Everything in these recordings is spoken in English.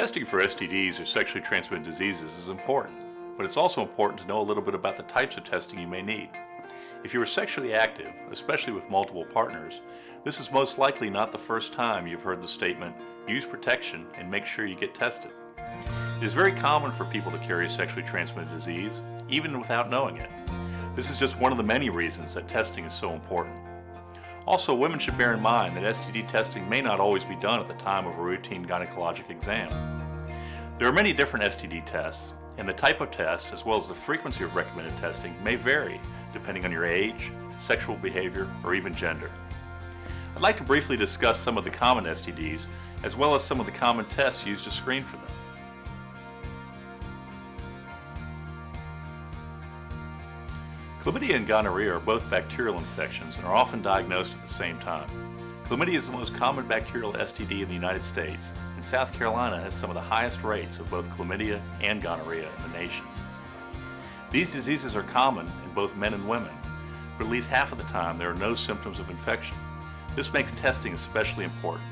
Testing for STDs or sexually transmitted diseases is important, but it's also important to know a little bit about the types of testing you may need. If you are sexually active, especially with multiple partners, this is most likely not the first time you've heard the statement, use protection and make sure you get tested. It is very common for people to carry a sexually transmitted disease, even without knowing it. This is just one of the many reasons that testing is so important. Also, women should bear in mind that STD testing may not always be done at the time of a routine gynecologic exam. There are many different STD tests, and the type of test, as well as the frequency of recommended testing, may vary depending on your age, sexual behavior, or even gender. I'd like to briefly discuss some of the common STDs, as well as some of the common tests used to screen for them. Chlamydia and gonorrhea are both bacterial infections and are often diagnosed at the same time. Chlamydia is the most common bacterial STD in the United States, and South Carolina has some of the highest rates of both chlamydia and gonorrhea in the nation. These diseases are common in both men and women, but at least half of the time there are no symptoms of infection. This makes testing especially important.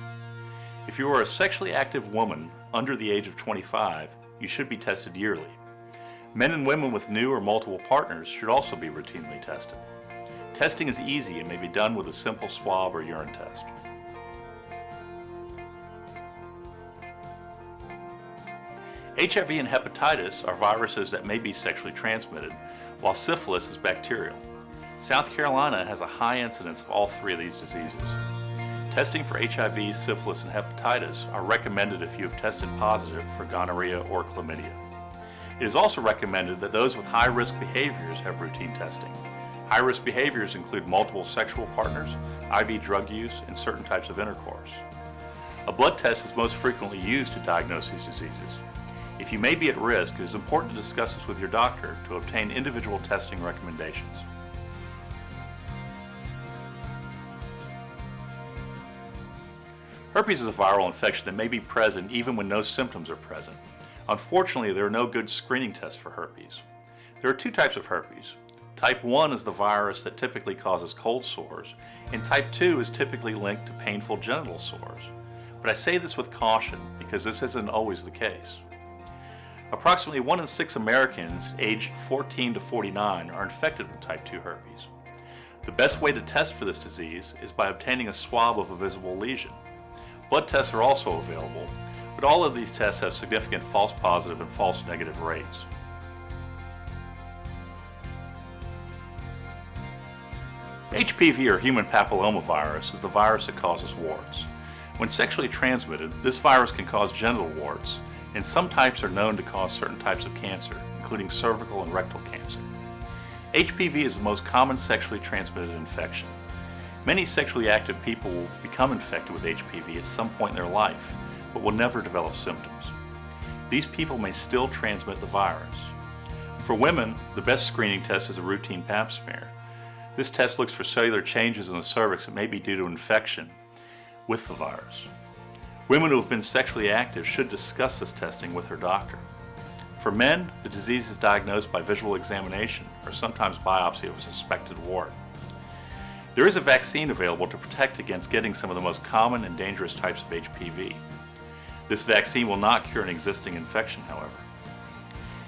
If you are a sexually active woman under the age of 25, you should be tested yearly. Men and women with new or multiple partners should also be routinely tested. Testing is easy and may be done with a simple swab or urine test. HIV and hepatitis are viruses that may be sexually transmitted, while syphilis is bacterial. South Carolina has a high incidence of all three of these diseases. Testing for HIV, syphilis, and hepatitis are recommended if you have tested positive for gonorrhea or chlamydia. It is also recommended that those with high-risk behaviors have routine testing. High-risk behaviors include multiple sexual partners, IV drug use, and certain types of intercourse. A blood test is most frequently used to diagnose these diseases. If you may be at risk, it is important to discuss this with your doctor to obtain individual testing recommendations. Herpes is a viral infection that may be present even when no symptoms are present. Unfortunately, there are no good screening tests for herpes. There are two types of herpes. Type 1 is the virus that typically causes cold sores, and type 2 is typically linked to painful genital sores. But I say this with caution because this isn't always the case. Approximately 1 in 6 Americans aged 14 to 49 are infected with type 2 herpes. The best way to test for this disease is by obtaining a swab of a visible lesion. Blood tests are also available, but all of these tests have significant false positive and false negative rates. HPV, or human papillomavirus, is the virus that causes warts. When sexually transmitted, this virus can cause genital warts, and some types are known to cause certain types of cancer, including cervical and rectal cancer. HPV is the most common sexually transmitted infection. Many sexually active people will become infected with HPV at some point in their life, but will never develop symptoms. These people may still transmit the virus. For women, the best screening test is a routine pap smear. This test looks for cellular changes in the cervix that may be due to infection with the virus. Women who have been sexually active should discuss this testing with their doctor. For men, the disease is diagnosed by visual examination or sometimes biopsy of a suspected wart. There is a vaccine available to protect against getting some of the most common and dangerous types of HPV. This vaccine will not cure an existing infection, however.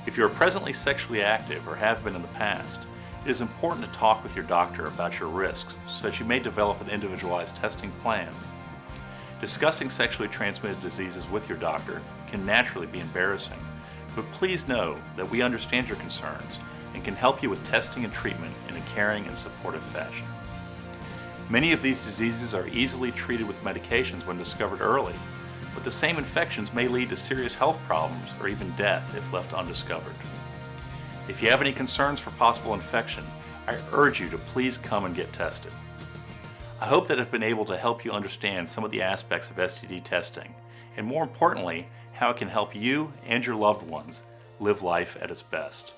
If you are presently sexually active or have been in the past, it is important to talk with your doctor about your risks so that you may develop an individualized testing plan. Discussing sexually transmitted diseases with your doctor can naturally be embarrassing, but please know that we understand your concerns and can help you with testing and treatment in a caring and supportive fashion. Many of these diseases are easily treated with medications when discovered early, but the same infections may lead to serious health problems or even death if left undiscovered. If you have any concerns for possible infection, I urge you to please come and get tested. I hope that I've been able to help you understand some of the aspects of STD testing, and more importantly, how it can help you and your loved ones live life at its best.